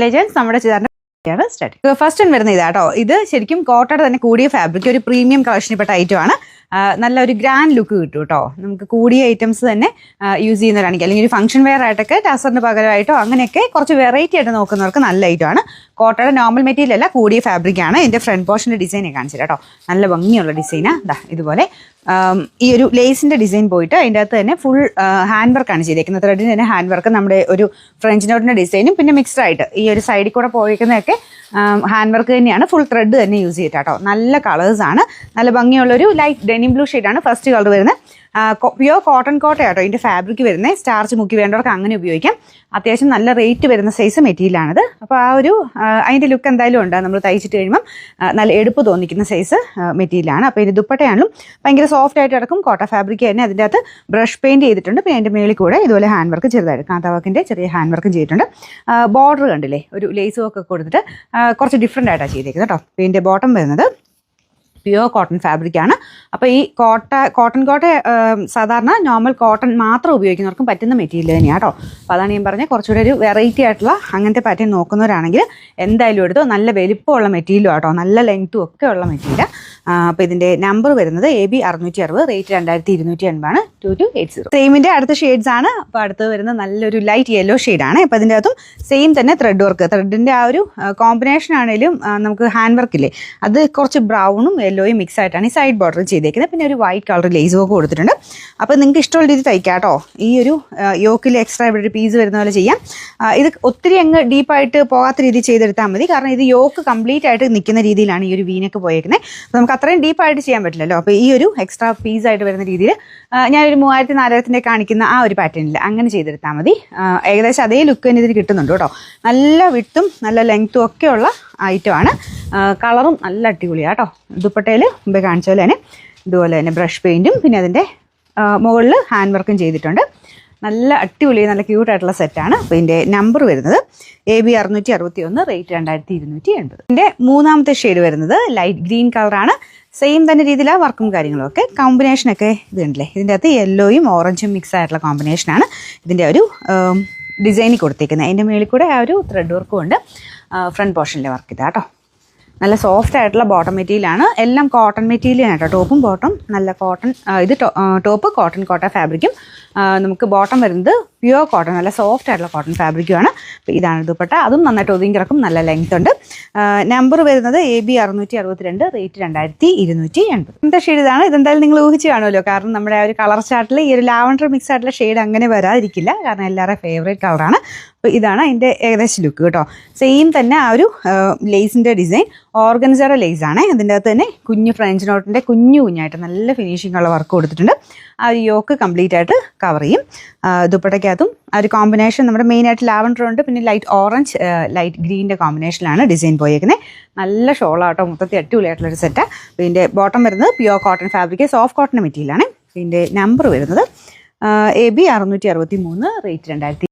Legends നമ്മുടെ ചെയ്താറിന്റെ start. First വരുന്ന ഇതാട്ടോ. ഇത് ശരിക്കും കോട്ടയുടെ തന്നെ കൂടിയ ഫാബ്രിക്, ഒരു പ്രീമിയം കളക്ഷനിൽപ്പെട്ട ഐറ്റം ആണ്. നല്ല ഒരു ഗ്രാൻഡ് ലുക്ക് കിട്ടും കേട്ടോ. നമുക്ക് കൂടിയ ഐറ്റംസ് തന്നെ യൂസ് ചെയ്യുന്നവരാണെങ്കിൽ, അല്ലെങ്കിൽ ഒരു ഫംഗ്ഷൻ വെയർ ആയിട്ടൊക്കെ ടസറിന് പകരമായിട്ടോ അങ്ങനെയൊക്കെ കുറച്ച് വെറൈറ്റി ആയിട്ട് നോക്കുന്നവർക്ക് നല്ല ഐറ്റമാണ്. കോട്ടയുടെ നോർമൽ മെറ്റീരിയൽ അല്ല, കൂടിയ ഫാബ്രിക് ആണ്. ഇതിന്റെ ഫ്രണ്ട് പോർഷന്റെ ഡിസൈൻ കാണിച്ചില്ല കേട്ടോ. നല്ല ഭംഗിയുള്ള ഡിസൈനാ. ഇതുപോലെ ഈ ഒരു ലേസിന്റെ ഡിസൈൻ പോയിട്ട് അതിൻ്റെ അകത്ത് തന്നെ ഫുൾ ഹാൻഡ് വർക്കാണ് ചെയ്തേക്കുന്നത്. ത്രെഡിന് തന്നെ ഹാൻഡ് വർക്ക്, നമ്മുടെ ഒരു ഫ്രഞ്ച് നോട്ടിന്റെ ഡിസൈനും പിന്നെ മിക്സ്ഡ് ആയിട്ട് ഈ ഒരു സൈഡിൽ കൂടെ പോയിരിക്കുന്നതൊക്കെ ഹാൻഡ് വർക്ക് തന്നെയാണ്. ഫുൾ ത്രെഡ് തന്നെ യൂസ് ചെയ്തിട്ടാട്ടോ. നല്ല കളേഴ്സാണ്. നല്ല ഭംഗിയുള്ളൊരു ലൈറ്റ് ഡെനിം ബ്ലൂ ഷെയ്ഡാണ് ഫസ്റ്റ് കളർ വരുന്നത്. പ്യുവർ കോട്ടൺ കോട്ടയാട്ടോ ഇതിൻ്റെ ഫാബ്രിക് വരുന്നത്. സ്റ്റാർച്ച് മുക്കി വേണ്ടവർക്ക് അങ്ങനെ ഉപയോഗിക്കാം. അത്യാവശ്യം നല്ല റേറ്റ് വരുന്ന സൈസ് മെറ്റീരിയലാണിത്. അപ്പോൾ ആ ഒരു അതിൻ്റെ ലുക്ക് എന്തായാലും ഉണ്ട്. നമ്മൾ തയ്ച്ചിട്ട് കഴിയുമ്പം നല്ല എടുപ്പ് തോന്നിക്കുന്ന സൈസ് മെറ്റീരിയലാണ്. അപ്പോൾ ഇതിൻ്റെ ദുപ്പട്ടയാണെങ്കിലും ഭയങ്കര സോഫ്റ്റ് ആയിട്ട് കിടക്കും. കോട്ട ഫാബ്രിക് തന്നെ അതിൻ്റെ അകത്ത് ബ്രഷ് പെയിൻറ്റ് ചെയ്തിട്ടുണ്ട്. പിന്നെ അതിൻ്റെ മേളിൽ കൂടെ ഇതുപോലെ ഹാൻഡ് വർക്ക് ചെറുതായിട്ട് കാന്താവാക്കിൻ്റെ ചെറിയ ഹാൻഡ് വർക്കും ചെയ്തിട്ടുണ്ട്. ബോർഡർ കണ്ടില്ലേ, ഒരു ലേസ് വർക്ക് കൊടുത്തിട്ട് കുറച്ച് ഡിഫറെൻ്റ് ആയിട്ടാണ് ചെയ്തേക്കുന്നത് കേട്ടോ. അപ്പോൾ ഇതിൻ്റെ ബോട്ടം വരുന്നത് പ്യുവർ കോട്ടൺ ഫാബ്രിക്കാണ്. അപ്പോൾ ഈ കോട്ടൺ കോട്ട സാധാരണ നോർമൽ കോട്ടൺ മാത്രം ഉപയോഗിക്കുന്നവർക്കും പറ്റുന്ന മെറ്റീരിയൽ തന്നെയാണ് കേട്ടോ. അപ്പോൾ അതാണ് ഞാൻ പറഞ്ഞത്, കുറച്ചുകൂടെ ഒരു വെറൈറ്റി ആയിട്ടുള്ള അങ്ങനത്തെ പാറ്റേൺ നോക്കുന്നവരാണെങ്കിൽ എന്തായാലും എടുത്തോ. നല്ല വലിപ്പമുള്ള മെറ്റീരിയലും കേട്ടോ, നല്ല ലെങ്ത്തും ഒക്കെ ഉള്ള മെറ്റീരിയൽ. അപ്പോൾ ഇതിൻ്റെ നമ്പർ വരുന്നത് AB 660, റേറ്റ് 2280 2280. സെയിമിൻ്റെ അടുത്ത ഷെയ്ഡ്സ് ആണ്. അപ്പോൾ അടുത്ത് വരുന്നത് നല്ലൊരു ലൈറ്റ് യെല്ലോ ഷെയ്ഡാണ്. അപ്പോൾ അതിൻ്റെ അകത്തും സെയിം തന്നെ ത്രെഡ് വർക്ക്, ത്രെഡിൻ്റെ ആ ഒരു കോമ്പിനേഷൻ ആണെങ്കിലും നമുക്ക് ഹാൻഡ് വർക്കില്ലേ അത് കുറച്ച് ബ്രൗണും യെല്ലോയും മിക്സ് ആയിട്ടാണ് ഈ സൈഡ് ബോർഡർ ചെയ്തേക്കുന്നത്. പിന്നെ ഒരു വൈറ്റ് കളർ ലേസ് വർക്ക് കൊടുത്തിട്ടുണ്ട്. അപ്പോൾ നിങ്ങൾക്ക് ഇഷ്ടമുള്ള രീതി തയ്ക്കാം കേട്ടോ. ഈ ഒരു യോക്കിൽ എക്സ്ട്രാ ഇവിടെ ഒരു പീസ് വരുന്ന പോലെ ചെയ്യാം. ഇത് ഒത്തിരി അങ്ങ് ഡീപ്പായിട്ട് പോകാത്ത രീതിയിൽ ചെയ്തെടുത്താൽ മതി. കാരണം ഇത് യോക്ക് കംപ്ലീറ്റ് ആയിട്ട് നിൽക്കുന്ന രീതിയിലാണ് ഈ ഒരു വീനൊക്കെ പോയേക്കുന്നത്. അപ്പോൾ നമുക്ക് അത്രയും ഡീപ്പായിട്ട് ചെയ്യാൻ പറ്റില്ലല്ലോ. അപ്പോൾ ഈ ഒരു എക്സ്ട്രാ പീസായിട്ട് വരുന്ന രീതിയിൽ ഞാനൊരു 3000-4000 കാണിക്കുന്ന ആ ഒരു പാറ്റേണിൽ അങ്ങനെ ചെയ്തെടുത്താൽ മതി. ഏകദേശം അതേ ലുക്ക് തന്നെ ഇതിന് കിട്ടുന്നുണ്ട് കേട്ടോ. നല്ല വിട്ടും നല്ല ലെങ്ത്തും ഒക്കെയുള്ള ഐറ്റമാണ്. കളറും നല്ല അടിപൊളിയാണ് കേട്ടോ. ദുപ്പട്ടയിൽ മുമ്പേ കാണിച്ച പോലെ തന്നെ ഇതുപോലെ തന്നെ ബ്രഷ് പെയിൻറ്റും പിന്നെ അതിൻ്റെ മുകളിൽ ഹാൻഡ് വർക്കും ചെയ്തിട്ടുണ്ട്. നല്ല അടിപൊളി നല്ല ക്യൂട്ടായിട്ടുള്ള സെറ്റാണ്. അപ്പോൾ ഇതിൻ്റെ നമ്പർ വരുന്നത് AB 661, റേറ്റ് 2280. ഇതിൻ്റെ മൂന്നാമത്തെ ഷെയ്ഡ് വരുന്നത് ലൈറ്റ് ഗ്രീൻ കളറാണ്. സെയിം തന്നെ രീതിയിലാണ് വർക്കും കാര്യങ്ങളും ഒക്കെ. കോമ്പിനേഷനൊക്കെ ഇതുണ്ടല്ലേ, ഇതിൻ്റെ അകത്ത് യെല്ലോയും ഓറഞ്ചും മിക്സ് ആയിട്ടുള്ള കോമ്പിനേഷനാണ് ഇതിൻ്റെ ഒരു ഡിസൈനിൽ കൊടുത്തേക്കുന്നത്. അതിൻ്റെ മേളിൽ കൂടെ ആ ഒരു ത്രെഡ് വർക്കും ഉണ്ട്. ഫ്രണ്ട് പോർഷനിലെ വർക്ക് ഇതാ കേട്ടോ. നല്ല സോഫ്റ്റ് ആയിട്ടുള്ള ബോട്ടം മെറ്റീരിയലാണ്. എല്ലാം കോട്ടൺ മെറ്റീരിയലാണ് കേട്ടോ. ടോപ്പും ബോട്ടം നല്ല കോട്ടൺ. ഇത് ടോപ്പ് കോട്ടൺ കോട്ട ഫാബ്രിക്കും നമുക്ക് ബോട്ടം വരുന്നത് പ്യുവർ കോട്ടൺ, നല്ല സോഫ്റ്റ് ആയിട്ടുള്ള കോട്ടൺ ഫാബ്രിക്കുമാണ്. അപ്പോൾ ഇതാണ് ദുപ്പട്ട. അതും നന്നായിട്ട് ഒതുങ്ങി കിടക്കും, നല്ല ലെങ്ത് ഉണ്ട്. നമ്പർ വരുന്നത് AB 662, റേറ്റ് 2280. ഇന്നത്തെ ഷെയ്ഡ് ഇതാണ്. ഇതെന്തായാലും നിങ്ങൾ ഊഹിച്ച് കാണുമല്ലോ. കാരണം നമ്മുടെ ആ ഒരു കളർ ചാർട്ടിൽ ഈ ഒരു ലാവൻഡർ മിക്സ് ആയിട്ടുള്ള ഷെയ്ഡ് അങ്ങനെ വരാതിരിക്കില്ല. കാരണം എല്ലാവരുടെയും ഫേവറേറ്റ് കളറാണ്. അപ്പോൾ ഇതാണ് അതിൻ്റെ ഏകദേശം ലുക്ക് കേട്ടോ. സെയിം തന്നെ ആ ഒരു ലേസിൻ്റെ ഡിസൈൻ ഓർഗൻസയുടെ ലേസാണ്. അതിൻ്റെ അകത്ത് തന്നെ കുഞ്ഞു ഫ്രഞ്ച് നോട്ടിൻ്റെ കുഞ്ഞായിട്ട് നല്ല ഫിനിഷിംഗ് ഉള്ള വർക്ക് കൊടുത്തിട്ടുണ്ട്. ആ ഒരു യോക്ക് കംപ്ലീറ്റ് ആയിട്ട് കവർ ചെയ്യും. ദുപ്പട്ടയ്ക്കകത്തും ആ ഒരു കോമ്പിനേഷൻ നമ്മുടെ മെയിനായിട്ട് ലാവൻഡർ ഉണ്ട്, പിന്നെ ലൈറ്റ് ഓറഞ്ച് ലൈറ്റ് ഗ്രീൻ്റെ കോമ്പിനേഷനിലാണ് ഡിസൈൻ പോയേക്കുന്നത്. നല്ല ഷോളാട്ടോ, മൊത്തത്തിൽ അടിപൊളിയായിട്ടുള്ളൊരു സെറ്റാണ്. ഇതിൻ്റെ ബോട്ടം വരുന്നത് pure cotton fabric, soft cotton മെറ്റീരിയലാണ്. ഇതിൻ്റെ നമ്പർ വരുന്നത് AB 663, റേറ്റ് 2280.